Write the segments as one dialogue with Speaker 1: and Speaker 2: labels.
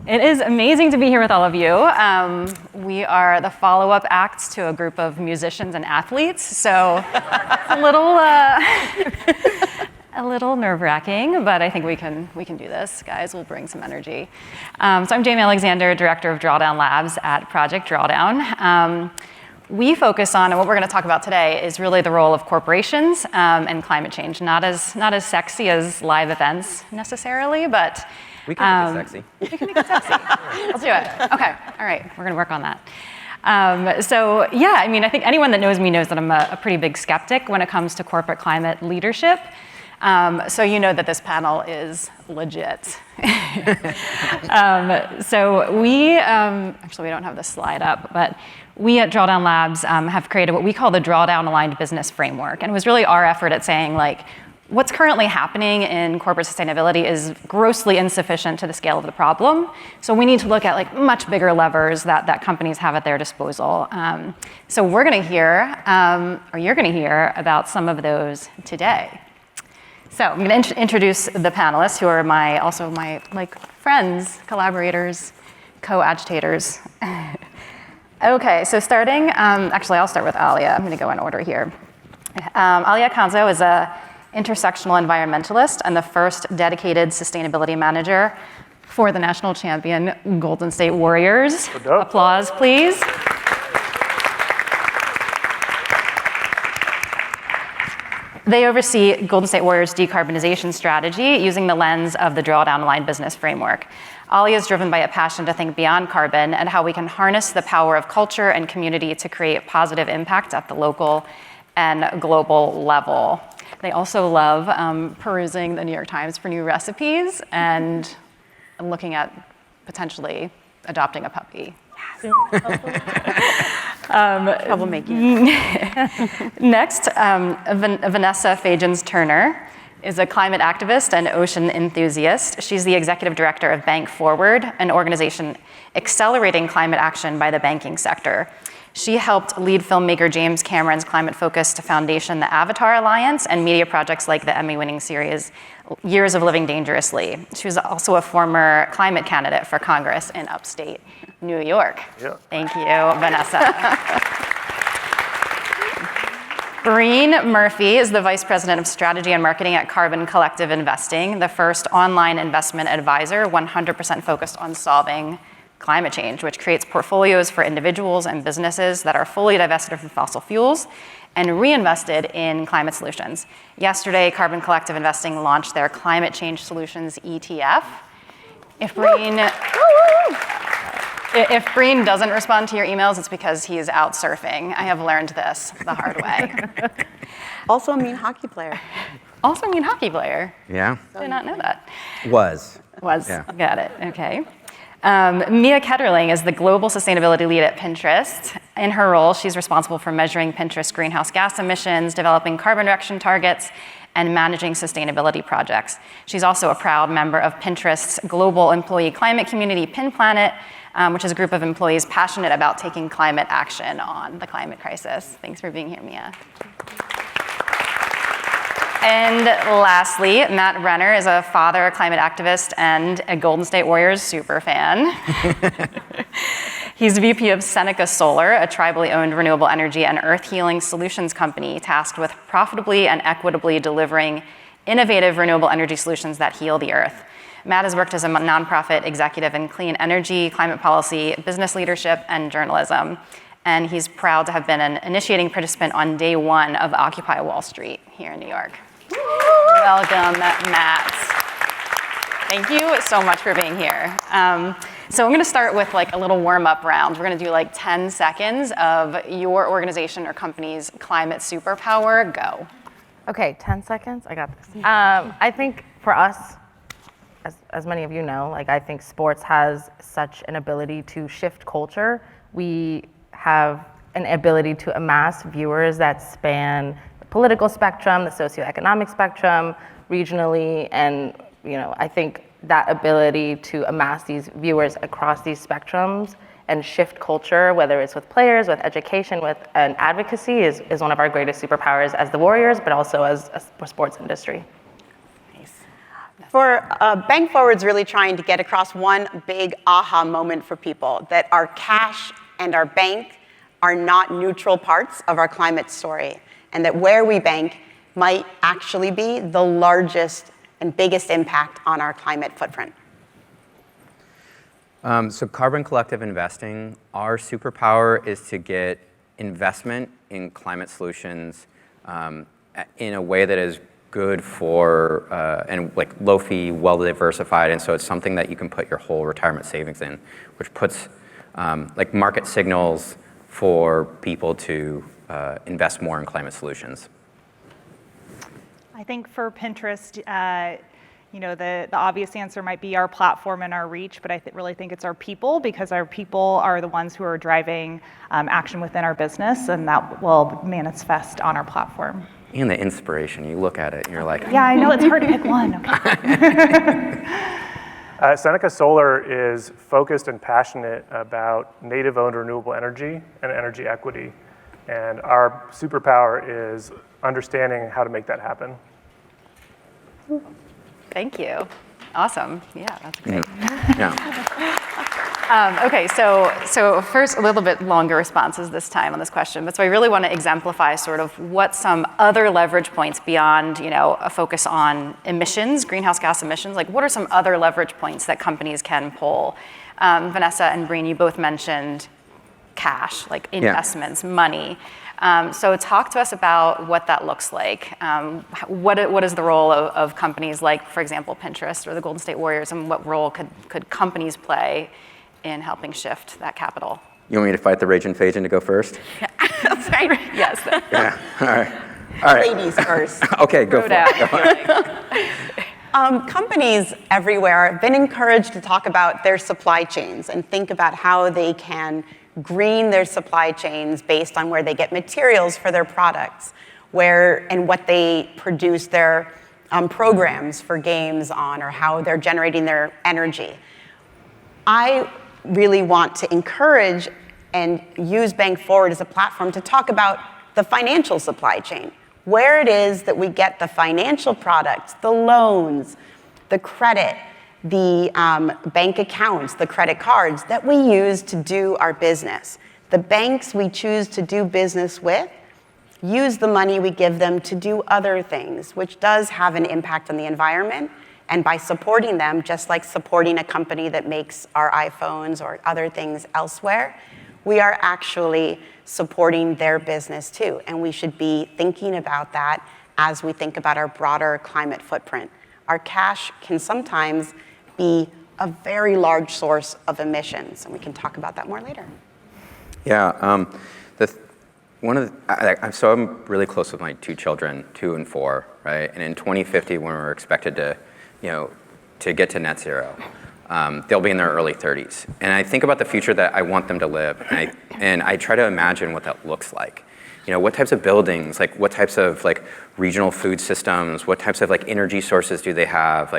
Speaker 1: It is amazing to be here with all of you. We are the follow-up act to a group of musicians and athletes, so it's a little nerve-wracking, but I think we can do this, guys. We'll bring some energy. So I'm Jamie Alexander, Director of Drawdown Labs at Project Drawdown. We focus on, and what we're going to talk about today is really the role of corporations and climate change. Not as sexy as live events necessarily, but
Speaker 2: we can make it sexy.
Speaker 1: We can make it sexy. Let's do it. Okay. All right. We're going to work on that. So yeah, I mean, I think anyone that knows me knows that I'm a pretty big skeptic when it comes to corporate climate leadership. So you know that this panel is legit. So we, actually we don't have this slide up, but we at Drawdown Labs have created what we call the drawdown-aligned business framework. And it was really our effort at saying, like, what's currently happening in corporate sustainability is grossly insufficient to the scale of the problem. So we need to look at like much bigger levers that companies have at their disposal. So we're going to hear, or you're going to hear about some of those today. So I'm going to introduce the panelists, who are also my like friends, collaborators, co-agitators. Okay, so starting, actually I'll start with Alyah. I'm going to go in order here. Alyah Kanso is a intersectional environmentalist and the first dedicated sustainability manager for the national champion Golden State Warriors. Applause, please. They oversee Golden State Warriors' decarbonization strategy using the lens of the drawdown-aligned business framework. Alyah is driven by a passion to think beyond carbon and how we can harness the power of culture and community to create positive impact at the local and global level. They also love perusing the New York Times for new recipes and looking at potentially adopting a puppy.
Speaker 3: Troublemaking.
Speaker 1: Next, Vanessa Fajans-Turner is a climate activist and ocean enthusiast. She's the executive director of BankFWD, an organization accelerating climate action by the banking sector. She helped lead filmmaker James Cameron's climate-focused foundation, the Avatar Alliance, and media projects like the Emmy-winning series Years of Living Dangerously. She was also a former climate candidate for Congress in upstate New York.
Speaker 4: Yeah.
Speaker 1: Thank you, Vanessa. Breen Murphy is the Vice President of Strategy and Marketing at Carbon Collective Investing, the first online investment advisor 100% focused on solving climate change, which creates portfolios for individuals and businesses that are fully divested from fossil fuels and reinvested in climate solutions. Yesterday, Carbon Collective Investing launched their Climate Change Solutions ETF. If Breen doesn't respond to your emails, it's because he's out surfing. I have learned this the hard way.
Speaker 3: Also a mean hockey player.
Speaker 1: Also a mean hockey player.
Speaker 2: Yeah.
Speaker 1: Did not know that.
Speaker 2: Was.
Speaker 1: Yeah. Got it, okay. Mia Ketterling is the global sustainability lead at Pinterest. In her role, she's responsible for measuring Pinterest greenhouse gas emissions, developing carbon reduction targets, and managing sustainability projects. She's also a proud member of Pinterest's global employee climate community, PinPlanet, which is a group of employees passionate about taking climate action on the climate crisis. Thanks for being here, Mia. And lastly, Matt Renner is a father, a climate activist, and a Golden State Warriors super fan. He's VP of Seneca Solar, a tribally owned renewable energy and earth healing solutions company tasked with profitably and equitably delivering innovative renewable energy solutions that heal the earth. Matt has worked as a nonprofit executive in clean energy, climate policy, business leadership, and journalism. And he's proud to have been an initiating participant on day one of Occupy Wall Street here in New York. Welcome, Matt. Thank you so much for being here. So I'm going to start with like a little warm-up round. We're going to do like 10 seconds of your organization or company's climate superpower. Go.
Speaker 5: Okay, 10 seconds. I got this. I think for us, as many of you know, like I think sports has such an ability to shift culture. We have an ability to amass viewers that span the political spectrum, the socioeconomic spectrum, regionally, and I think that ability to amass these viewers across these spectrums and shift culture, whether it's with players, with education, with an advocacy, is one of our greatest superpowers as the Warriors, but also as a sports industry.
Speaker 1: Nice.
Speaker 3: For BankFWD's really trying to get across one big aha moment for people, that our cash and our bank are not neutral parts of our climate story, and that where we bank might actually be the largest and biggest impact on our climate footprint.
Speaker 2: So carbon collective investing, our superpower is to get investment in climate solutions in a way that is good for and like low fee, well diversified, and so it's something that you can put your whole retirement savings in, which puts like market signals for people to invest more in climate solutions.
Speaker 4: I think for Pinterest, the obvious answer might be our platform and our reach, but I really think it's our people, because our people are the ones who are driving action within our business, and that will manifest on our platform.
Speaker 2: And the inspiration, you look at it and you're like,
Speaker 4: Yeah, I know it's hard to pick one. Okay.
Speaker 6: Seneca Solar is focused and passionate about native-owned renewable energy and energy equity. And our superpower is understanding how to make that happen.
Speaker 1: Thank you. Awesome. Yeah, that's great.
Speaker 2: yeah.
Speaker 1: Okay, so first a little bit longer responses this time on this question, but so I really want to exemplify sort of what some other leverage points beyond, a focus on emissions, greenhouse gas emissions, like what are some other leverage points that companies can pull? Vanessa and Breen, you both mentioned cash, like investments, money. So talk to us about what that looks like. What is the role of companies like, for example, Pinterest or the Golden State Warriors, and what role could companies play in helping shift that capital?
Speaker 2: You want me to fight the raging Fajan to go first?
Speaker 1: That's right. Yes.
Speaker 2: Yeah, all right.
Speaker 3: Ladies first.
Speaker 2: Okay, go for it.
Speaker 3: Companies everywhere have been encouraged to talk about their supply chains and think about how they can green their supply chains based on where they get materials for their products, where and what they produce their programs for games on, or how they're generating their energy. I really want to encourage and use BankFWD as a platform to talk about the financial supply chain, where it is that we get the financial products, the loans, the credit, the bank accounts, the credit cards that we use to do our business. The banks we choose to do business with use the money we give them to do other things, which does have an impact on the environment. And by supporting them, just like supporting a company that makes our iPhones or other things elsewhere, we are actually supporting their business too. And we should be thinking about that as we think about our broader climate footprint. Our cash can sometimes be a very large source of emissions, and we can talk about that more later.
Speaker 2: Yeah, so I'm really close with my two children, 2 and 4, right? And in 2050, when we're expected to get to net zero, they'll be in their early 30s. And I think about the future that I want them to live, and I try to imagine what that looks like. What types of buildings, like what types of like regional food systems, what types of like energy sources do they have?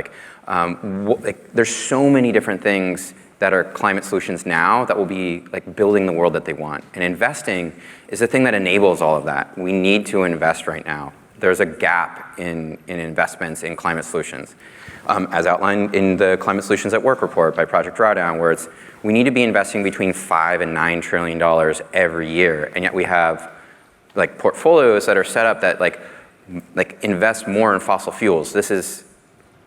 Speaker 2: There's so many different things that are climate solutions now that will be like building the world that they want. And investing is the thing that enables all of that. We need to invest right now. There's a gap in investments in climate solutions, as outlined in the Climate Solutions at Work report by Project Drawdown, where we need to be investing between $5 and $9 trillion every year, and yet we have like portfolios that are set up that like invest more in fossil fuels. This is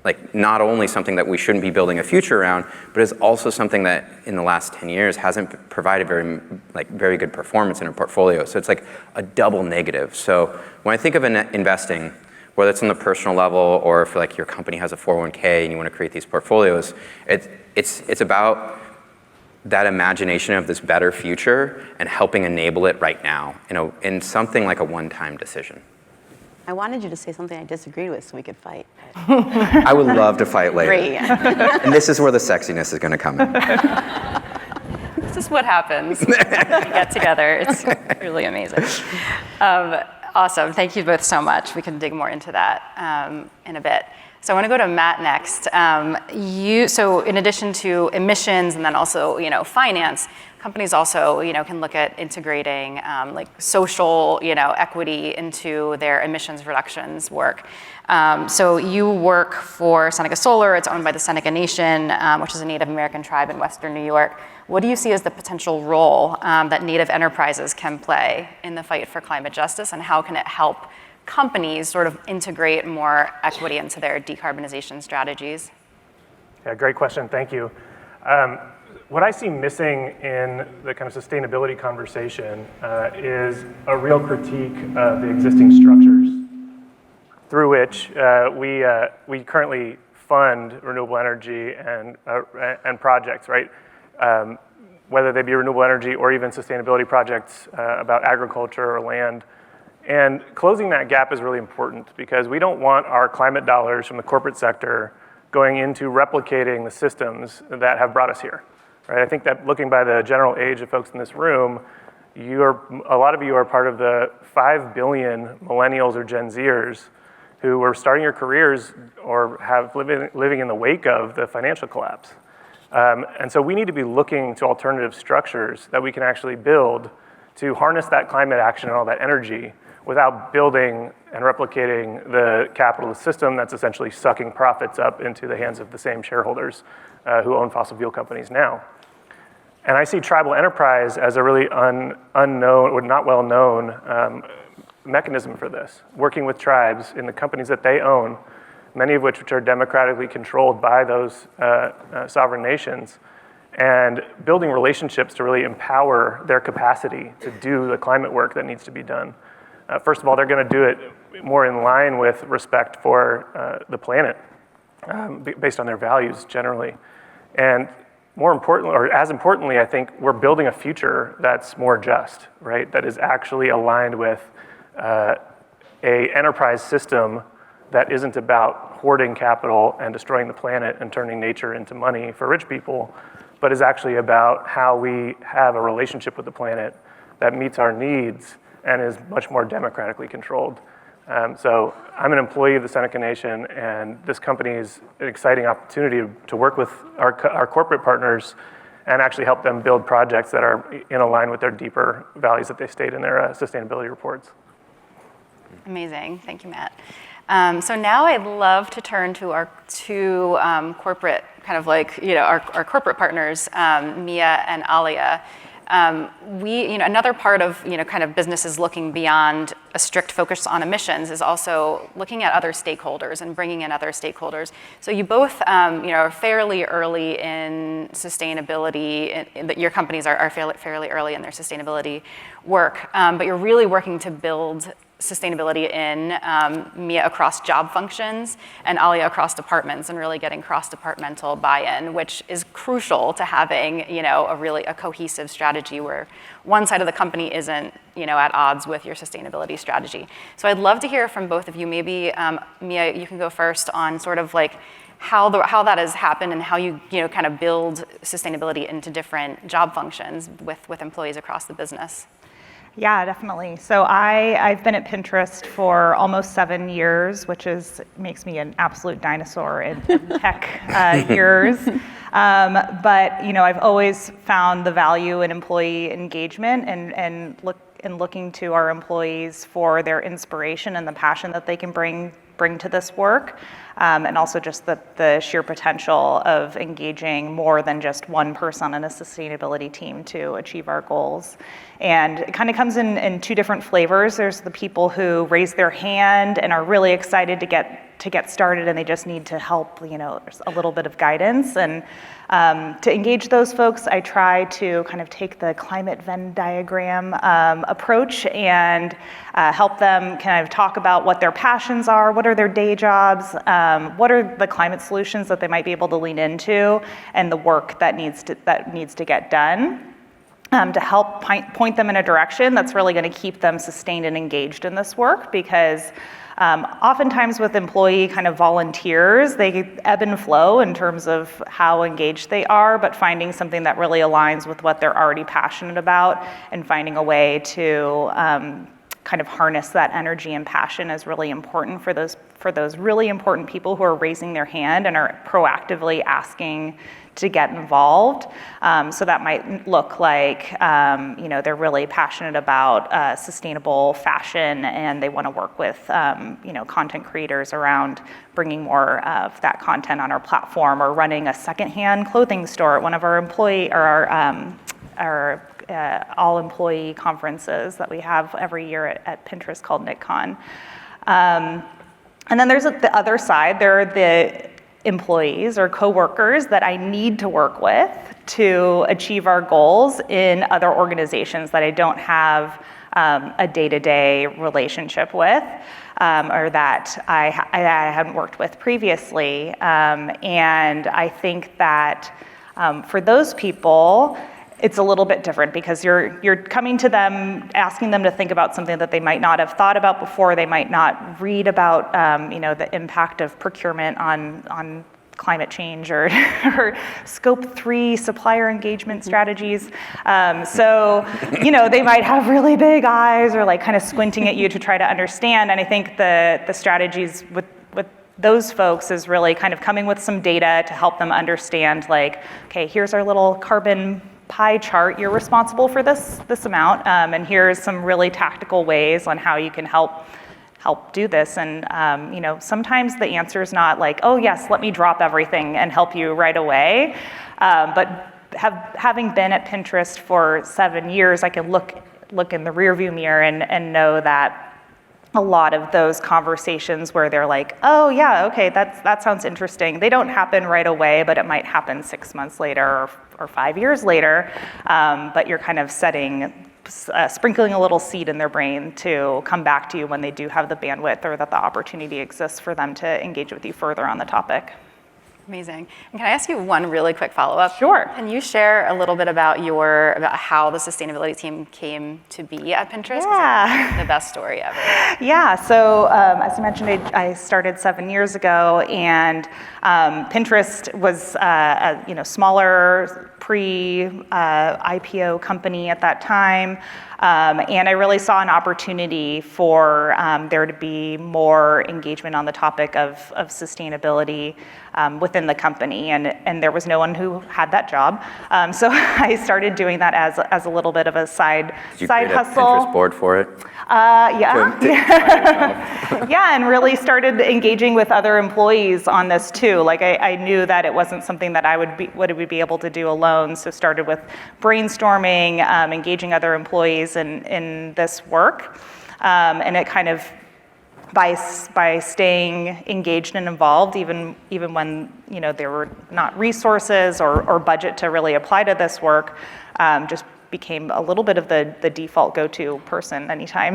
Speaker 2: like not only something that we shouldn't be building a future around, but is also something that in the last 10 years hasn't provided very good performance in a portfolio. So it's like a double negative. So when I think of investing, whether it's on the personal level or if like your company has a 401k and you want to create these portfolios, it's about that imagination of this better future and helping enable it right now in something like a one-time decision.
Speaker 3: I wanted you to say something I disagreed with so we could fight.
Speaker 2: I would love to fight later.
Speaker 3: Great.
Speaker 2: And this is where the sexiness is going to come in.
Speaker 1: This is what happens when we get together. It's really amazing. Awesome. Thank you both so much. We can dig more into that in a bit. So I want to go to Matt next. So in addition to emissions and then also, finance, companies also, can look at integrating like social, equity into their emissions reductions work. So you work for Seneca Solar. It's owned by the Seneca Nation, which is a Native American tribe in Western New York. What do you see as the potential role that Native enterprises can play in the fight for climate justice, and how can it help companies sort of integrate more equity into their decarbonization strategies?
Speaker 6: Yeah, great question, thank you. What I see missing in the kind of sustainability conversation is a real critique of the existing structures through which we currently fund renewable energy and projects, right? Whether they be renewable energy or even sustainability projects about agriculture or land. And closing that gap is really important because we don't want our climate dollars from the corporate sector going into replicating the systems that have brought us here. Right? I think that looking by the general age of folks in this room, a lot of you are part of the 5 billion millennials or Gen Zers who are starting your careers or have living in the wake of the financial collapse. And so we need to be looking to alternative structures that we can actually build to harness that climate action and all that energy without building and replicating the capitalist system that's essentially sucking profits up into the hands of the same shareholders who own fossil fuel companies now. And I see tribal enterprise as a really unknown or not well known mechanism for this, working with tribes in the companies that they own, many of which are democratically controlled by those sovereign nations, and building relationships to really empower their capacity to do the climate work that needs to be done. First of all, they're going to do it more in line with respect for the planet, based on their values generally. And more importantly, or as importantly, I think we're building a future that's more just, right? That is actually aligned with a enterprise system that isn't about hoarding capital and destroying the planet and turning nature into money for rich people, but is actually about how we have a relationship with the planet that meets our needs and is much more democratically controlled. So I'm an employee of the Seneca Nation, and this company is an exciting opportunity to work with our corporate partners and actually help them build projects that are in line with their deeper values that they state in their sustainability reports.
Speaker 1: Amazing, thank you, Matt. So now I'd love to turn to our two corporate, kind of like, our corporate partners, Mia and Alyah. Another part of, kind of businesses looking beyond a strict focus on emissions is also looking at other stakeholders and bringing in other stakeholders. So you both, are fairly early in sustainability, your companies are fairly early in their sustainability work, but you're really working to build sustainability in Mia across job functions and Alyah across departments, and really getting cross-departmental buy-in, which is crucial to having a cohesive strategy where one side of the company isn't at odds with your sustainability strategy. So I'd love to hear from both of you. Maybe Mia, you can go first on sort of like how that has happened and how you kind of build sustainability into different job functions with employees across the business.
Speaker 4: Yeah, definitely. So I've been at Pinterest for almost 7 years, which makes me an absolute dinosaur in tech years. But I've always found the value in employee engagement and looking to our employees for their inspiration and the passion that they can bring to this work, and also just the sheer potential of engaging more than just one person in a sustainability team to achieve our goals. And it kind of comes in two different flavors. There's the people who raise their hand and are really excited to get started, and they just need to help, there's a little bit of guidance. And to engage those folks, I try to kind of take the climate Venn diagram approach and help them kind of talk about what their passions are, what are their day jobs, what are the climate solutions that they might be able to lean into, and the work that needs to get done. To help point them in a direction that's really going to keep them sustained and engaged in this work, because oftentimes with employee kind of volunteers, they ebb and flow in terms of how engaged they are, but finding something that really aligns with what they're already passionate about and finding a way to kind of harness that energy and passion is really important for those really important people who are raising their hand and are proactively asking to get involved. So that might look like, they're really passionate about sustainable fashion and they want to work with, content creators around bringing more of that content on our platform, or running a secondhand clothing store at one of our our all-employee conferences that we have every year at Pinterest called KnitCon. And then there's the other side. There are the employees or coworkers that I need to work with to achieve our goals in other organizations that I don't have a day-to-day relationship with, or that I hadn't worked with previously. And I think that for those people, it's a little bit different because you're coming to them, asking them to think about something that they might not have thought about before. They might not read about, the impact of procurement on climate change or scope 3 supplier engagement strategies. So, they might have really big eyes or like kind of squinting at you to try to understand. And I think the strategies with those folks is really kind of coming with some data to help them understand, like, okay, here's our little carbon pie chart. You're responsible for this amount, and here's some really tactical ways on how you can help do this. And sometimes the answer is not like, oh yes, let me drop everything and help you right away. But having been at Pinterest for 7 years, I can look in the rearview mirror and know that a lot of those conversations where they're like, oh yeah, okay, that sounds interesting. They don't happen right away, but it might happen 6 months later or 5 years later. But you're kind of sprinkling a little seed in their brain to come back to you when they do have the bandwidth or that the opportunity exists for them to engage with you further on the topic.
Speaker 1: Amazing. And can I ask you one really quick follow-up?
Speaker 4: Sure.
Speaker 1: Can you share a little bit about how the sustainability team came to be at Pinterest?
Speaker 4: Yeah.
Speaker 1: The best story ever.
Speaker 4: Yeah, so as I mentioned, I started 7 years ago, and Pinterest was a smaller pre-IPO company at that time. And I really saw an opportunity for there to be more engagement on the topic of sustainability within the company, and there was no one who had that job. So I started doing that as a little bit of a side hustle.
Speaker 2: Did you create a Pinterest board for it?
Speaker 4: Yeah, and really started engaging with other employees on this too. Like I knew that it wasn't something that I would be able to do alone, so started with brainstorming, engaging other employees in this work, and it kind of by staying engaged and involved, even when there were not resources or budget to really apply to this work, just became a little bit of the default go-to person anytime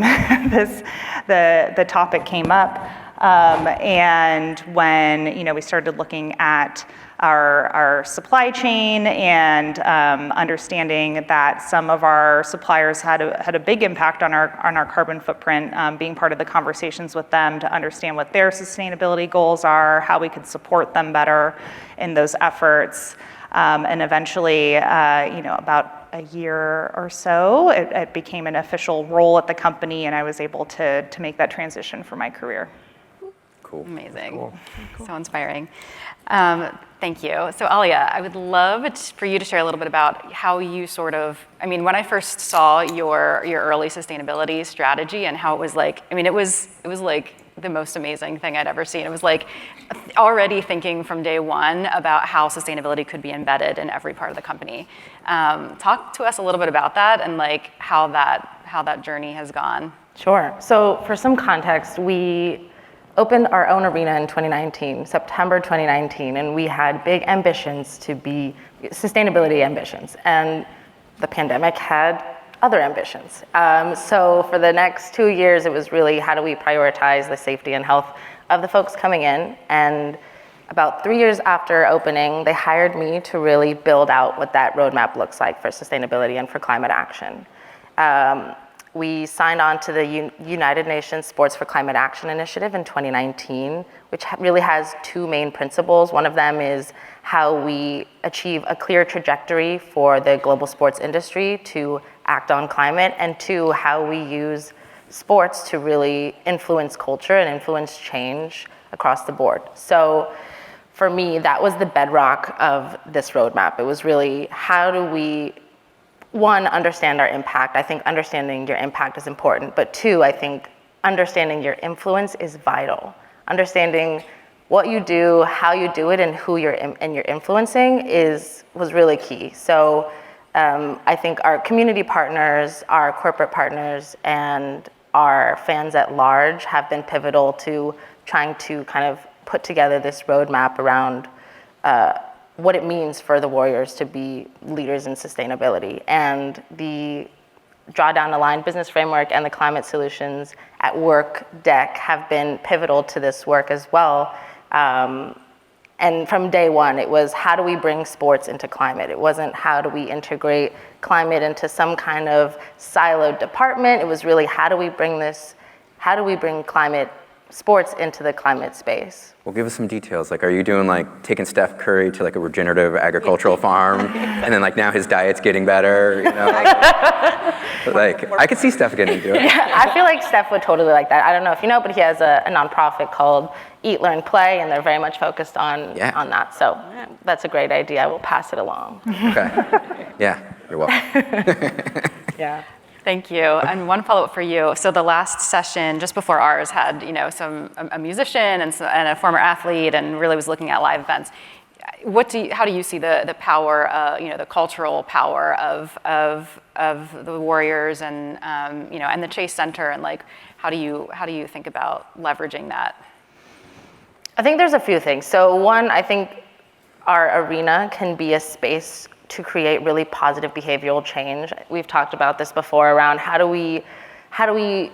Speaker 4: the topic came up. And when we started looking at our supply chain and understanding that some of our suppliers had a big impact on our carbon footprint, being part of the conversations with them to understand what their sustainability goals are, how we could support them better in those efforts. And eventually, about a year or so, it became an official role at the company, and I was able to make that transition for my career.
Speaker 2: Cool.
Speaker 1: Amazing.
Speaker 2: Cool.
Speaker 1: So inspiring. Thank you. So Alyah, I would love for you to share a little bit about how you when I first saw your early sustainability strategy and how it was like, it was like the most amazing thing I'd ever seen. It was like already thinking from day one about how sustainability could be embedded in every part of the company. Talk to us a little bit about that and like how that journey has gone.
Speaker 5: Sure. So for some context, we opened our own arena in 2019, September 2019, and we had big ambitions to be sustainability ambitions. And the pandemic had other ambitions. So for the next 2 years, it was really how do we prioritize the safety and health of the folks coming in. And about 3 years after opening, they hired me to really build out what that roadmap looks like for sustainability and for climate action. We signed on to the United Nations Sports for Climate Action Initiative in 2019, which really has two main principles. One of them is how we achieve a clear trajectory for the global sports industry to act on climate, and two, how we use sports to really influence culture and influence change across the board. So for me, that was the bedrock of this roadmap. It was really, how do we, one, understand our impact? I think understanding your impact is important, but two, I think understanding your influence is vital. Understanding what you do, how you do it, and who you're influencing was really key. So I think our community partners, our corporate partners, and our fans at large have been pivotal to trying to kind of put together this roadmap around what it means for the Warriors to be leaders in sustainability. And the drawdown-aligned business framework and the climate solutions at work deck have been pivotal to this work as well. And from day one, it was, how do we bring sports into climate? It wasn't, how do we integrate climate into some kind of siloed department? It was really, how do we bring climate sports into the climate space?
Speaker 2: Well, give us some details. Like, are you doing like taking Steph Curry to like a regenerative agricultural farm, and then like now his diet's getting better? You know, like I could see Steph getting into it.
Speaker 5: I feel like Steph would totally like that. I don't know if you know, but he has a nonprofit called Eat, Learn, Play, and they're very much focused on that. So that's a great idea. I will pass it along.
Speaker 2: Okay. Yeah, you're welcome.
Speaker 5: Yeah.
Speaker 1: Thank you. And one follow-up for you. So the last session, just before ours, had a musician and a former athlete, and really was looking at live events. How do you see the power, the cultural power of the Warriors and and the Chase Center, and like how do you think about leveraging that?
Speaker 5: I think there's a few things. So one, I think our arena can be a space to create really positive behavioral change. We've talked about this before around how do we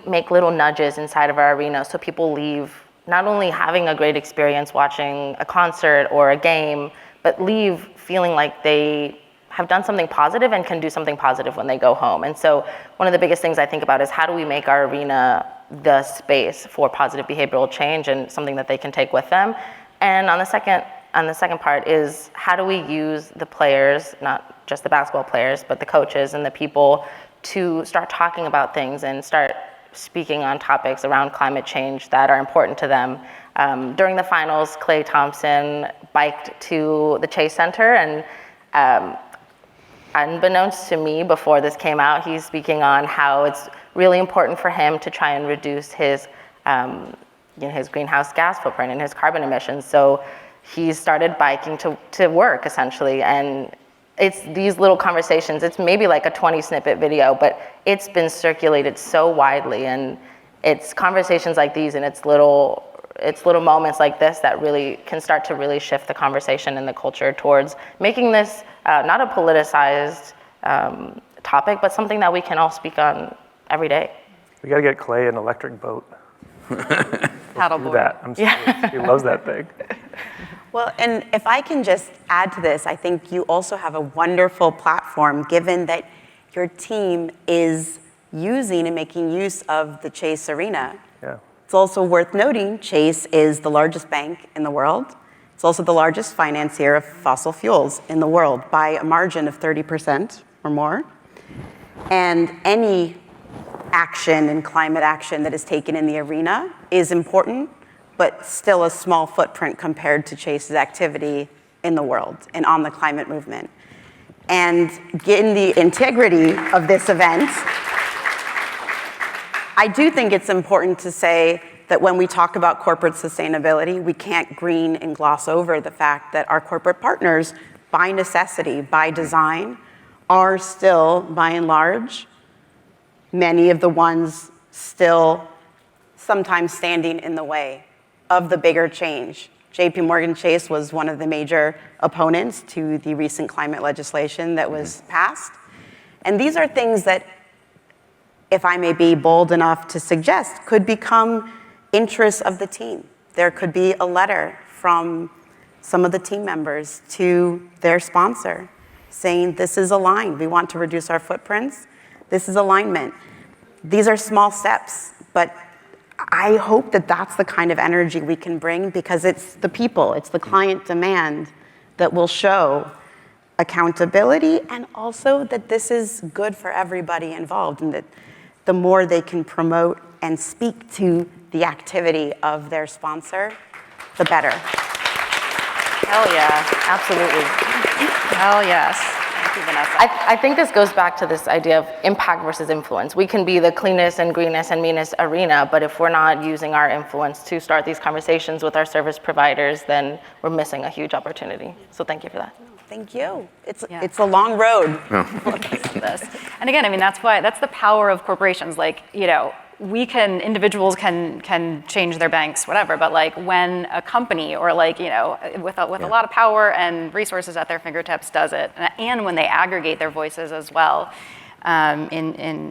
Speaker 5: make little nudges inside of our arena so people leave not only having a great experience watching a concert or a game, but leave feeling like they have done something positive and can do something positive when they go home. And so one of the biggest things I think about is, how do we make our arena the space for positive behavioral change and something that they can take with them? And on the second part is, how do we use the players, not just the basketball players, but the coaches and the people, to start talking about things and start speaking on topics around climate change that are important to them. During the finals, Klay Thompson biked to the Chase Center, and unbeknownst to me before this came out, he's speaking on how it's really important for him to try and reduce his greenhouse gas footprint and his carbon emissions. So he started biking to work, essentially, and it's these little conversations. It's maybe like a 20 snippet video, but it's been circulated so widely, and it's conversations like these, and it's little moments like this that really can start to really shift the conversation and the culture towards making this not a politicized topic, but something that we can all speak on every day.
Speaker 6: We got to get Klay an electric boat.
Speaker 1: Paddleboard.
Speaker 6: That. I'm serious. He loves that thing.
Speaker 3: Well, and if I can just add to this, I think you also have a wonderful platform, given that your team is using and making use of the Chase Arena.
Speaker 6: Yeah.
Speaker 3: It's also worth noting, Chase is the largest bank in the world. It's also the largest financier of fossil fuels in the world by a margin of 30% or more. And any action and climate action that is taken in the arena is important, but still a small footprint compared to Chase's activity in the world and on the climate movement. And given the integrity of this event, I do think it's important to say that when we talk about corporate sustainability, we can't green and gloss over the fact that our corporate partners, by necessity, by design, are still, by and large, many of the ones still sometimes standing in the way of the bigger change. JP Morgan Chase was one of the major opponents to the recent climate legislation that was passed. And these are things that, if I may be bold enough to suggest, could become interests of the team. There could be a letter from some of the team members to their sponsor saying, this is aligned, we want to reduce our footprints, this is alignment. These are small steps, but I hope that that's the kind of energy we can bring, because it's the people, it's the client demand that will show accountability, and also that this is good for everybody involved, and that the more they can promote and speak to the activity of their sponsor, the better.
Speaker 5: Hell yeah, absolutely.
Speaker 1: Hell yes. Thank you, Vanessa.
Speaker 5: I think this goes back to this idea of impact versus influence. We can be the cleanest and greenest and meanest arena, but if we're not using our influence to start these conversations with our service providers, then we're missing a huge opportunity. So thank you for that.
Speaker 3: Thank you. It's a long road.
Speaker 1: This. And again, I mean, that's the power of corporations. Like, individuals can change their banks, whatever, but like when a company or like, with a lot of power and resources at their fingertips does it, and when they aggregate their voices as well, in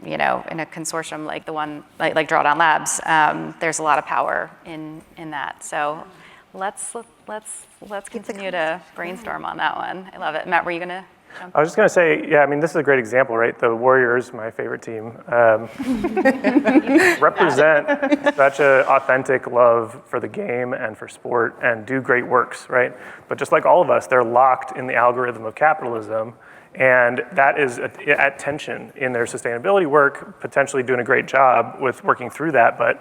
Speaker 1: a consortium like the one, like Drawdown Labs, there's a lot of power in that. So let's continue to brainstorm on that one. I love it. Matt, were you gonna jump?
Speaker 6: I was just going to say, yeah, I mean, this is a great example, right? The Warriors, my favorite team, represent such an authentic love for the game and for sport and do great works, right? But just like all of us, they're locked in the algorithm of capitalism, and that is at tension in their sustainability work, potentially doing a great job with working through that. But,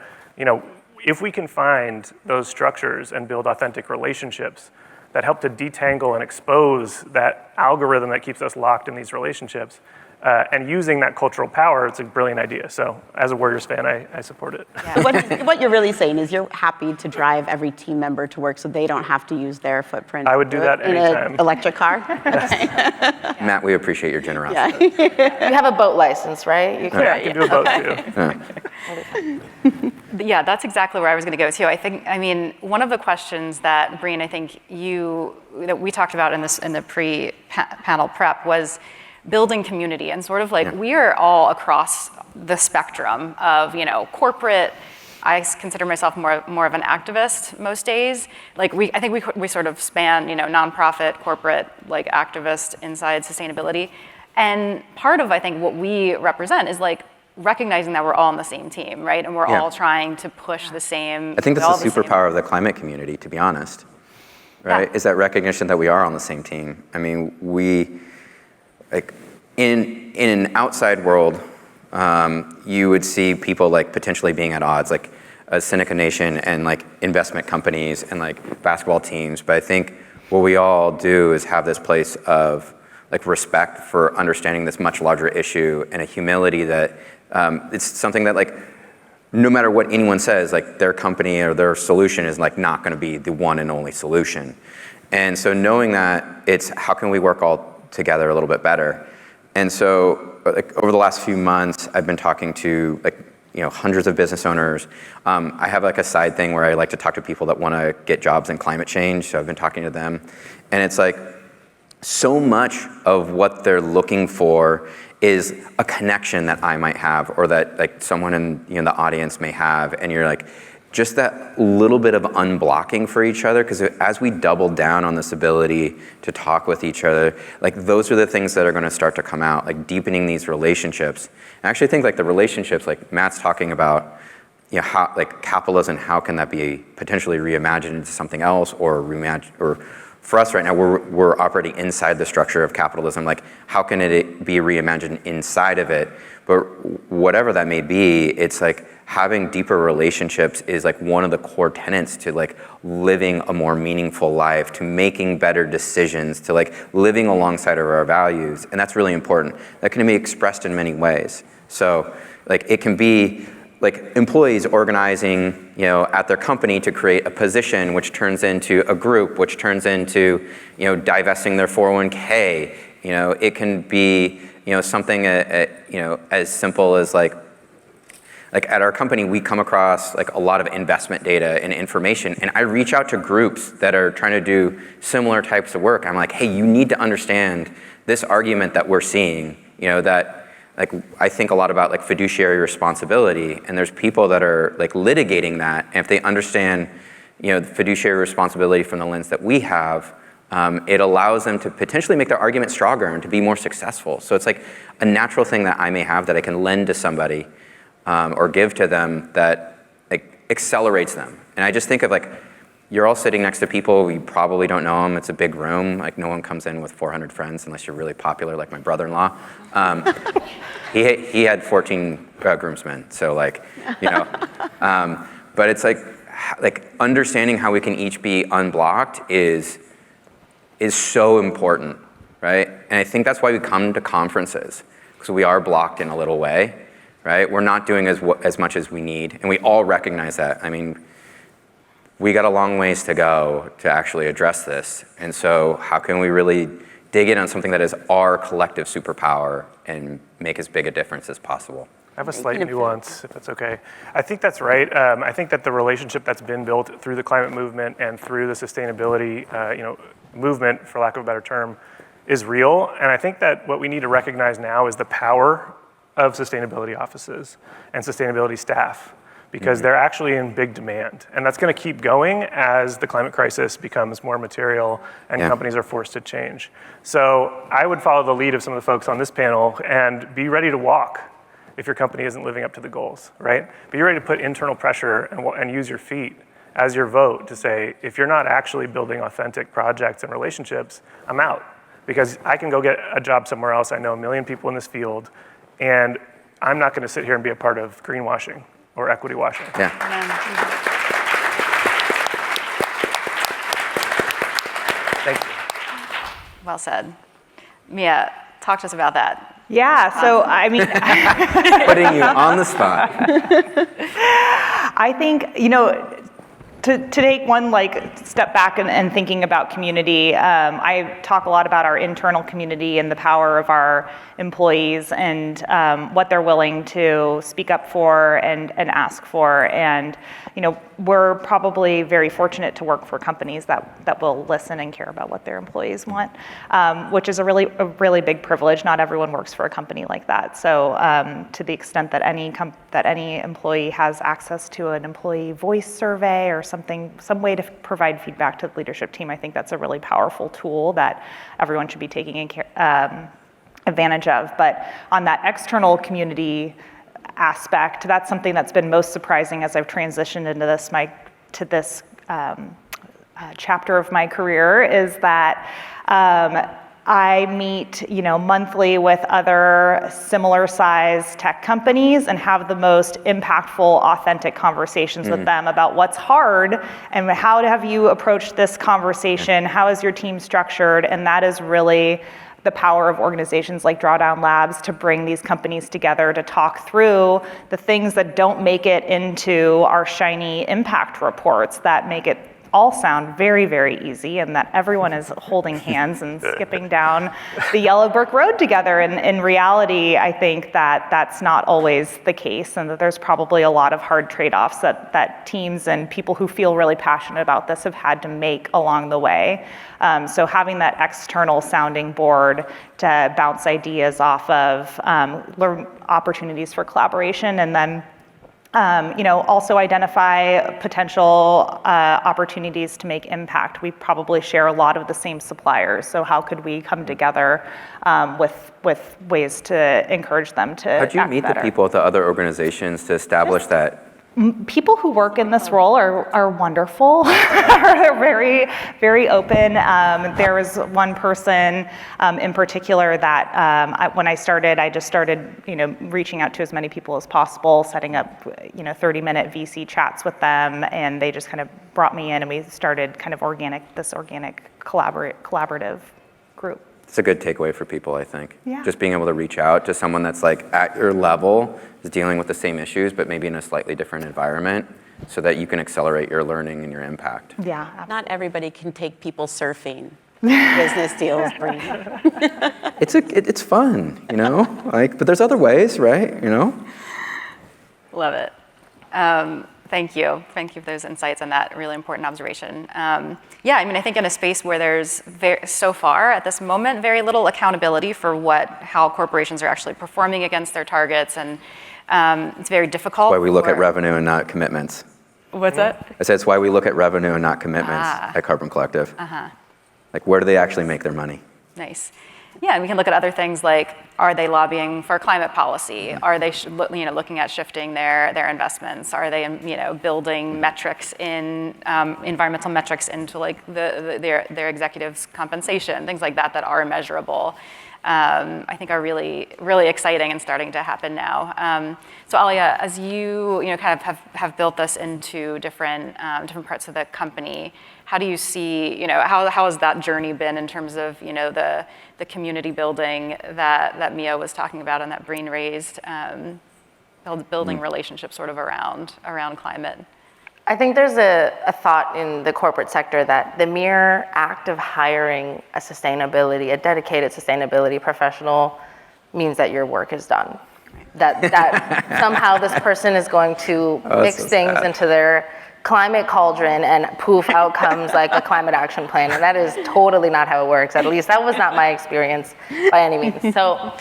Speaker 6: if we can find those structures and build authentic relationships that help to detangle and expose that algorithm that keeps us locked in these relationships, and using that cultural power, it's a brilliant idea. So as a Warriors fan, I support it.
Speaker 3: Yeah. What you're really saying is you're happy to drive every team member to work so they don't have to use their footprint.
Speaker 6: I would do that
Speaker 3: in
Speaker 6: anytime.
Speaker 3: an electric car.
Speaker 2: Matt, we appreciate your generosity.
Speaker 5: You have a boat license, right? You can,
Speaker 6: I can do a boat too.
Speaker 1: Yeah, that's exactly where I was going to go too. I mean, one of the questions that Breen, I think that we talked about in the pre-panel prep was building community, and sort of like we are all across the spectrum of corporate. I consider myself more of an activist most days. Like I think we sort of span nonprofit, corporate, like activist inside sustainability, and part of I think what we represent is like recognizing that we're all on the same team, right? And we're all trying to push the same.
Speaker 2: I think that's the superpower of the climate community, to be honest, right? Is that recognition that we are on the same team. I mean, we, like, in an outside world, you would see people like potentially being at odds, like a Seneca Nation and like investment companies and like basketball teams. But I think what we all do is have this place of like respect for understanding this much larger issue and a humility that it's something that like no matter what anyone says, like their company or their solution is like not going to be the one and only solution. And so knowing that, it's how can we work all together a little bit better. And so like over the last few months, I've been talking to like hundreds of business owners. I have like a side thing where I like to talk to people that want to get jobs in climate change. So I've been talking to them, and it's like so much of what they're looking for is a connection that I might have, or that like someone in the audience may have, and you're like, just that little bit of unblocking for each other, because as we double down on this ability to talk with each other, like those are the things that are going to start to come out, like deepening these relationships. I actually think like the relationships, like Matt's talking about, how like capitalism, how can that be potentially reimagined into something else, or for us right now, we're operating inside the structure of capitalism. Like, how can it be reimagined inside of it? But whatever that may be, it's like having deeper relationships is like one of the core tenets to like living a more meaningful life, to making better decisions, to like living alongside of our values. And that's really important. That can be expressed in many ways. So like it can be like employees organizing, at their company to create a position, which turns into a group, which turns into, divesting their 401k. It can be, something, as simple as like at our company, we come across like a lot of investment data and information, and I reach out to groups that are trying to do similar types of work. I'm like, hey, you need to understand this argument that we're seeing, that like I think a lot about like fiduciary responsibility, and there's people that are like litigating that. And if they understand, the fiduciary responsibility from the lens that we have, it allows them to potentially make their argument stronger and to be more successful. So it's like a natural thing that I may have that I can lend to somebody or give to them that like accelerates them. And I just think of like you're all sitting next to people, you probably don't know them. It's a big room. Like no one comes in with 400 friends unless you're really popular, like my brother-in-law. He had 14 groomsmen, so like, you know. But it's like understanding how we can each be unblocked is so important, right? And I think that's why we come to conferences, because we are blocked in a little way, right? We're not doing as much as we need, and we all recognize that. I mean, we got a long ways to go to actually address this. And so how can we really dig in on something that is our collective superpower and make as big a difference as possible?
Speaker 6: I have a slight nuance, if that's okay. I think that's right. I think that the relationship that's been built through the climate movement and through the sustainability movement, for lack of a better term, is real. And I think that what we need to recognize now is the power of sustainability offices and sustainability staff, because they're actually in big demand. And that's gonna keep going as the climate crisis becomes more material and companies are forced to change. So I would follow the lead of some of the folks on this panel and be ready to walk if your company isn't living up to the goals, right? Be ready to put internal pressure and use your feet as your vote to say, if you're not actually building authentic projects and relationships, I'm out. Because I can go get a job somewhere else. I know a million people in this field, and I'm not gonna sit here and be a part of greenwashing or equity washing.
Speaker 2: Yeah.
Speaker 6: Thank you.
Speaker 1: Well said. Mia, talk to us about that.
Speaker 4: Yeah, so I mean,
Speaker 2: Putting you on the spot.
Speaker 4: I think, to take one step back and thinking about community, I talk a lot about our internal community and the power of our employees and what they're willing to speak up for and ask for. And we're probably very fortunate to work for companies that will listen and care about what their employees want, which is a really big privilege. Not everyone works for a company like that. So to the extent that any employee has access to an employee voice survey or some way to provide feedback to the leadership team, I think that's a really powerful tool that everyone should be taking advantage of. But on that external community aspect, that's something that's been most surprising as I've transitioned into this chapter of my career, is that I meet, monthly with other similar sized tech companies and have the most impactful, authentic conversations with them about what's hard and how have you approached this conversation, how is your team structured, and that is really the power of organizations like Drawdown Labs to bring these companies together to talk through the things that don't make it into our shiny impact reports that make it all sound very, very easy and that everyone is holding hands and skipping down the yellow brick road together. And in reality, I think that that's not always the case and that there's probably a lot of hard trade-offs that teams and people who feel really passionate about this have had to make along the way. So having that external sounding board to bounce ideas off of, learn opportunities for collaboration, and then also identify potential opportunities to make impact. We probably share a lot of the same suppliers, so how could we come together with ways to encourge them to
Speaker 2: How'd you
Speaker 4: act
Speaker 2: meet
Speaker 4: better?
Speaker 2: the people at the other organizations to establish that?
Speaker 4: People who work in this role are wonderful. They're very, very open. There was one person in particular that when I just started, reaching out to as many people as possible, setting up, 30-minute VC chats with them, and they just kind of brought me in, and we started kind of this organic collaborative group.
Speaker 2: It's a good takeaway for people, I think.
Speaker 4: Yeah.
Speaker 2: Just being able to reach out to someone that's at your level, is dealing with the same issues, but maybe in a slightly different environment, so that you can accelerate your learning and your impact.
Speaker 4: Yeah, absolutely.
Speaker 3: Not everybody can take people surfing. Business deals bring.
Speaker 2: It's fun, but there's other ways, right?
Speaker 1: Love it. Thank you for those insights and that really important observation. I think in a space where there's so far at this moment very little accountability for how corporations are actually performing against their targets, and it's very difficult.
Speaker 2: That's why we look at revenue and not commitments.
Speaker 1: What's that?
Speaker 2: I said it's why we look at revenue and not commitments at Carbon Collective. Where do they actually make their money?
Speaker 1: Nice. Yeah, and we can look at other things like, are they lobbying for climate policy? Are they looking at shifting their investments? Are they building metrics in environmental metrics into like their executives' compensation, things like that are measurable. I think are really, really exciting and starting to happen now. So Alyah, as you kind of have built this into different parts of the company, how do you see, how has that journey been in terms of, the community building that Mia was talking about and that Breen raised, building relationships sort of around climate?
Speaker 5: I think there's a thought in the corporate sector that the mere act of hiring a dedicated sustainability professional means that your work is done. That somehow this person is going to mix things into their climate cauldron and poof, out comes like a climate action plan. And that is totally not how it works. At least that was not my experience by any means. So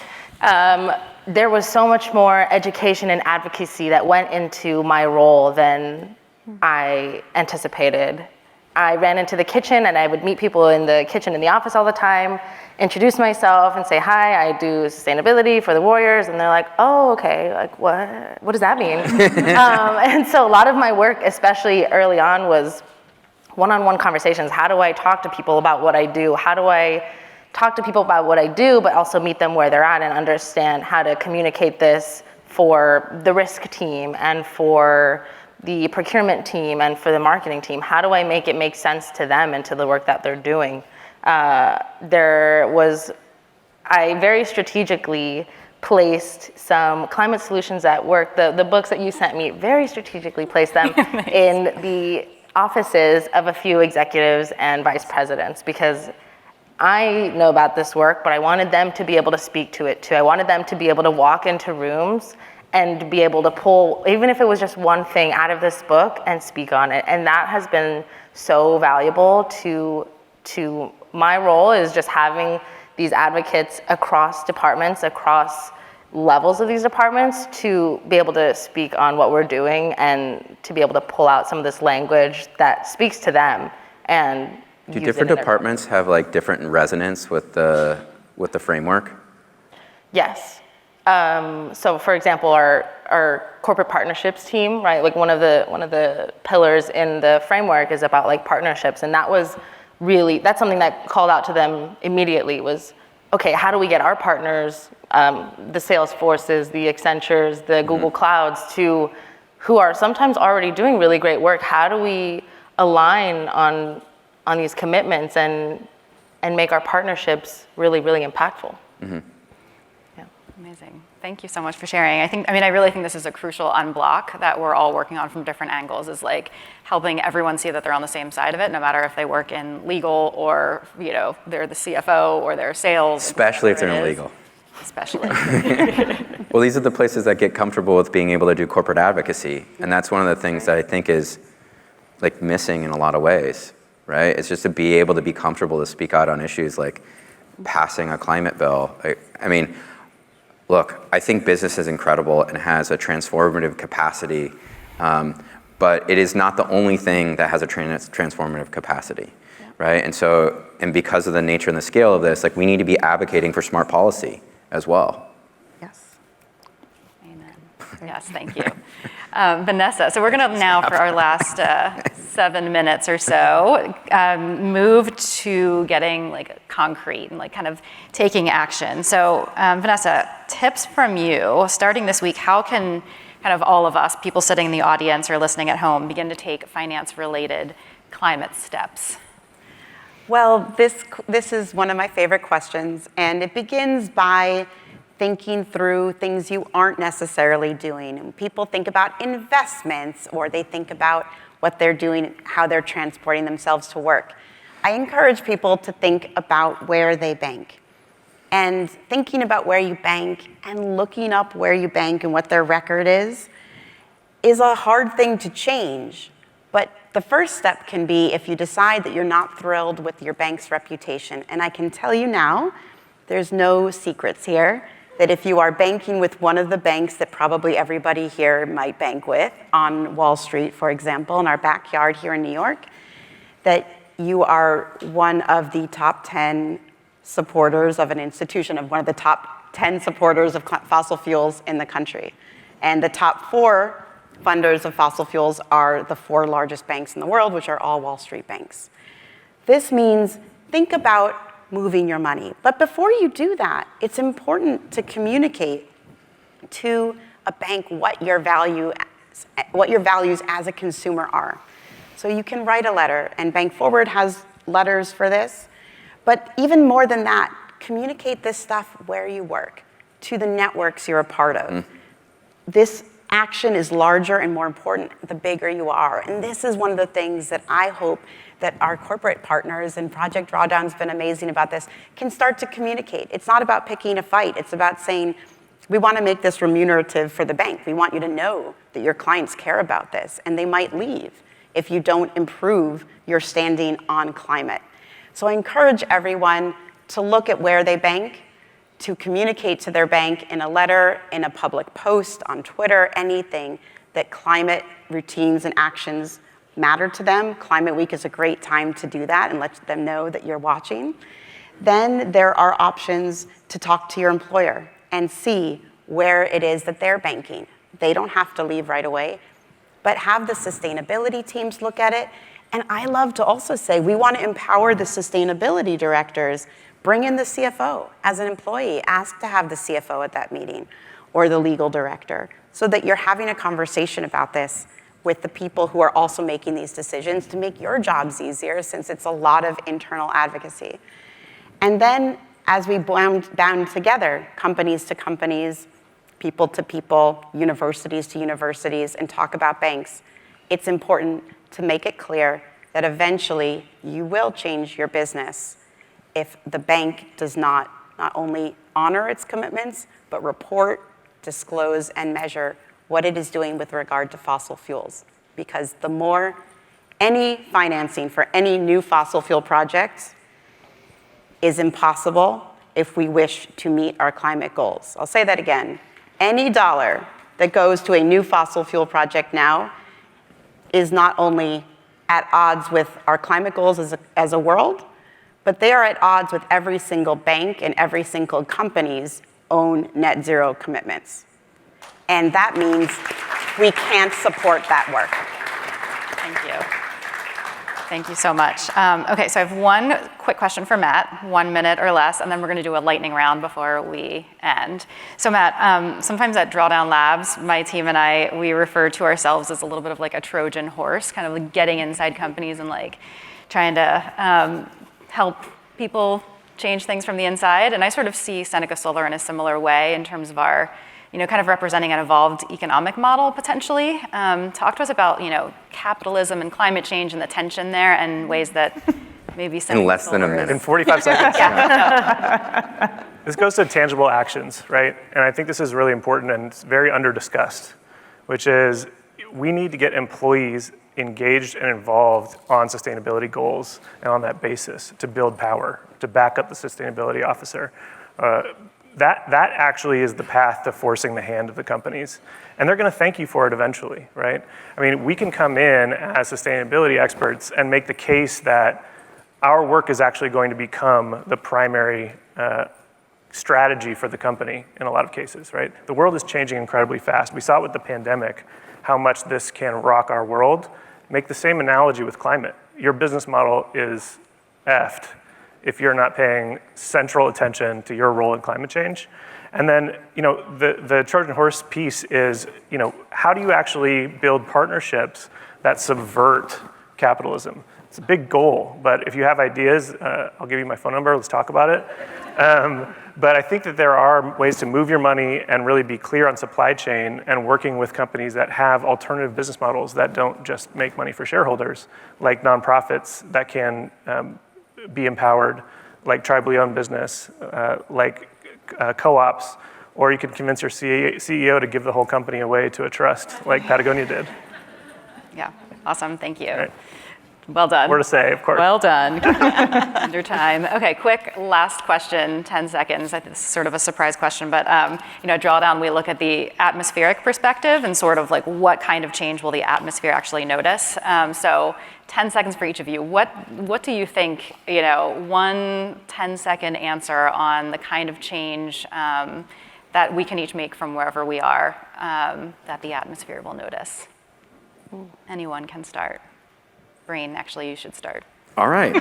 Speaker 5: there was so much more education and advocacy that went into my role than I anticipated. I ran into the kitchen and I would meet people in the kitchen in the office all the time, introduce myself and say, hi, I do sustainability for the Warriors. And they're like, oh, okay, like what does that mean? And so a lot of my work, especially early on, was one-on-one conversations. How do I talk to people about what I do? How do I talk to people about what I do, but also meet them where they're at and understand how to communicate this for the risk team and for the procurement team and for the marketing team? How do I make it make sense to them and to the work that they're doing? I very strategically placed some climate solutions at work. The books that you sent me, very strategically placed them in the offices of a few executives and vice presidents, because I know about this work, but I wanted them to be able to speak to it too. I wanted them to be able to walk into rooms and be able to pull, even if it was just one thing out of this book and speak on it. And that has been so valuable to my role, is just having these advocates across departments, across levels of these departments, to be able to speak on what we're doing and to be able to pull out some of this language that speaks to them. And
Speaker 2: do different departments have like different resonance with the framework?
Speaker 5: Yes. So for example, our corporate partnerships team, right? Like one of the pillars in the framework is about like partnerships. And that's something that called out to them immediately was, okay, how do we get our partners, the Salesforces, the Accentures, the Google Clouds, who are sometimes already doing really great work? How do we align on these commitments and make our partnerships really, really impactful?
Speaker 2: Mm-hmm.
Speaker 1: Amazing. Thank you so much for sharing. I really think this is a crucial unblock that we're all working on from different angles, is like helping everyone see that they're on the same side of it, no matter if they work in legal or, they're the CFO or they're sales.
Speaker 2: Especially if they're in legal.
Speaker 1: Especially.
Speaker 2: Well, these are the places that get comfortable with being able to do corporate advocacy. And that's one of the things that I think is like missing in a lot of ways, right? It's just to be able to be comfortable to speak out on issues like passing a climate bill. Look, I think business is incredible and has a transformative capacity, but it is not the only thing that has a transformative capacity, right? And because of the nature and the scale of this, like we need to be advocating for smart policy as well.
Speaker 3: Yes.
Speaker 1: Amen. Yes, thank you. Vanessa, so we're going to now, for our last 7 minutes or so, move to getting like concrete and like kind of taking action. So Vanessa, tips from you, starting this week, how can kind of all of us, people sitting in the audience or listening at home, begin to take finance-related climate steps?
Speaker 3: Well, this is one of my favorite questions, and it begins by thinking through things you aren't necessarily doing. And people think about investments, or they think about what they're doing, how they're transporting themselves to work. I encourage people to think about where they bank. And thinking about where you bank and looking up where you bank and what their record is a hard thing to change. But the first step can be if you decide that you're not thrilled with your bank's reputation. And I can tell you now, there's no secrets here, that if you are banking with one of the banks that probably everybody here might bank with, on Wall Street, for example, in our backyard here in New York, that you are one of the top 10 supporters of an institution, of one of the top 10 supporters of fossil fuels in the country. And the top 4 funders of fossil fuels are the 4 largest banks in the world, which are all Wall Street banks. This means think about moving your money. But before you do that, it's important to communicate to a bank what your values as a consumer are. So you can write a letter, and BankFWD has letters for this. But even more than that, communicate this stuff where you work, to the networks you're a part of. This action is larger and more important the bigger you are. And this is one of the things that I hope that our corporate partners, and Project Drawdown's been amazing about this, can start to communicate. It's not about picking a fight. It's about saying, we want to make this remunerative for the bank. We want you to know that your clients care about this, and they might leave if you don't improve your standing on climate. So I encourage everyone to look at where they bank, to communicate to their bank in a letter, in a public post, on Twitter, anything, that climate routines and actions matter to them. Climate Week is a great time to do that and let them know that you're watching. Then there are options to talk to your employer and see where it is that they're banking. They don't have to leave right away, but have the sustainability teams look at it. And I love to also say, we want to empower the sustainability directors. Bring in the CFO as an employee. Ask to have the CFO at that meeting, or the legal director, so that you're having a conversation about this with the people who are also making these decisions to make your jobs easier, since it's a lot of internal advocacy. And then, as we bound together, companies to companies, people to people, universities to universities, and talk about banks, it's important to make it clear that eventually you will change your business if the bank does not only honor its commitments, but report, disclose, and measure what it is doing with regard to fossil fuels. Because the more any financing for any new fossil fuel projects is impossible if we wish to meet our climate goals. I'll say that again. Any dollar that goes to a new fossil fuel project now is not only at odds with our climate goals as a world, but they are at odds with every single bank and every single company's own net zero commitments. And that means we can't support that work.
Speaker 1: Thank you. Thank you so much. Okay, so I have one quick question for Matt, 1 minute or less, and then we're going to do a lightning round before we end. So Matt, sometimes at Drawdown Labs, my team and I, we refer to ourselves as a little bit of like a Trojan horse, kind of like getting inside companies and like trying to help people change things from the inside. And I sort of see Seneca Solar in a similar way in terms of our, kind of representing an evolved economic model potentially. Talk to us about, capitalism and climate change and the tension there, and ways that maybe Seneca
Speaker 2: in less than a
Speaker 1: Solar
Speaker 2: minute.
Speaker 6: In 45 seconds. This goes to tangible actions, right? And I think this is really important and it's very under-discussed, which is we need to get employees engaged and involved on sustainability goals and on that basis to build power, to back up the sustainability officer. That actually is the path to forcing the hand of the companies. And they're going to thank you for it eventually, right? I mean, we can come in as sustainability experts and make the case that our work is actually going to become the primary strategy for the company in a lot of cases, right? The world is changing incredibly fast. We saw it with the pandemic, how much this can rock our world. Make the same analogy with climate. Your business model is effed if you're not paying central attention to your role in climate change. And then, the Trojan horse piece is, how do you actually build partnerships that subvert capitalism? It's a big goal, but if you have ideas, I'll give you my phone number, let's talk about it. But I think that there are ways to move your money and really be clear on supply chain and working with companies that have alternative business models that don't just make money for shareholders, like nonprofits that can be empowered, like tribally owned business, like co-ops, or you could convince your CEO to give the whole company away to a trust, like Patagonia did.
Speaker 1: Yeah, awesome, thank you.
Speaker 6: Right.
Speaker 1: Well done.
Speaker 6: More to say, of course.
Speaker 1: Well done. Under time. Okay, quick last question, 10 seconds. I think this is sort of a surprise question, but drawdown, we look at the atmospheric perspective and sort of like what kind of change will the atmosphere actually notice. So 10 seconds for each of you. What do you think, one 10-second answer on the kind of change that we can each make from wherever we are that the atmosphere will notice? Anyone can start. Brain, actually, you should start.
Speaker 2: All right.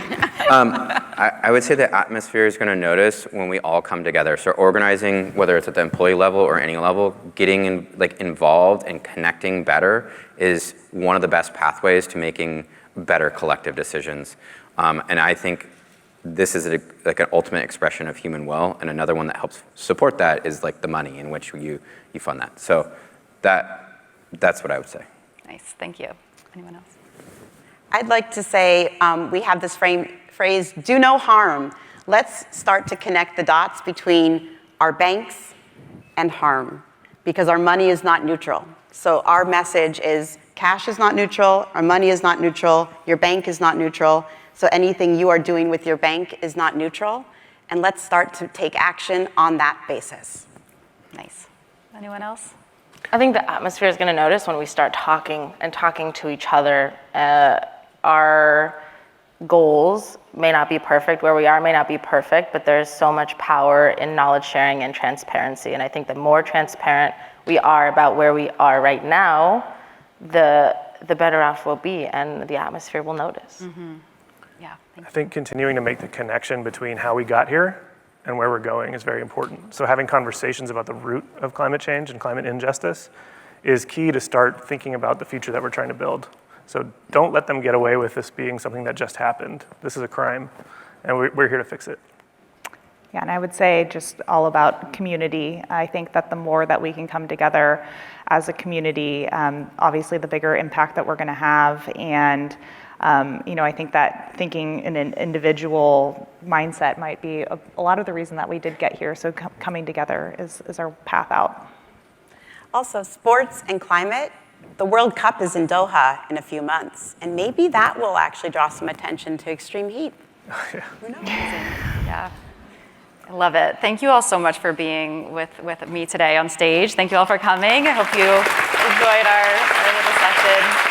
Speaker 2: I would say the atmosphere is going to notice when we all come together. So organizing, whether it's at the employee level or any level, getting involved and connecting better is one of the best pathways to making better collective decisions. And I think this is an ultimate expression of human will. And another one that helps support that is like the money in which you fund that. So that's what I would say.
Speaker 1: Nice, thank you. Anyone else?
Speaker 3: I'd like to say we have this phrase, do no harm. Let's start to connect the dots between our banks and harm, because our money is not neutral. So our message is cash is not neutral, our money is not neutral, your bank is not neutral, so anything you are doing with your bank is not neutral, and let's start to take action on that basis.
Speaker 1: Nice. Anyone else?
Speaker 5: I think the atmosphere is going to notice when we start talking to each other. Our goals may not be perfect, where we are may not be perfect, but there's so much power in knowledge sharing and transparency. And I think the more transparent we are about where we are right now, the better off we'll be, and the atmosphere will notice.
Speaker 1: Mm-hmm. Yeah.
Speaker 6: I think continuing to make the connection between how we got here and where we're going is very important. So having conversations about the root of climate change and climate injustice is key to start thinking about the future that we're trying to build. So don't let them get away with this being something that just happened. This is a crime, and we're here to fix it.
Speaker 4: Yeah, and I would say just all about community. I think that the more that we can come together as a community, obviously the bigger impact that we're going to have. And I think that thinking in an individual mindset might be a lot of the reason that we did get here. So coming together is our path out.
Speaker 3: Also, sports and climate. The World Cup is in Doha in a few months, and maybe that will actually draw some attention to extreme heat.
Speaker 6: Yeah.
Speaker 3: Who knows?
Speaker 1: Yeah. I love it. Thank you all so much for being with me today on stage. Thank you all for coming. I hope you enjoyed our little session.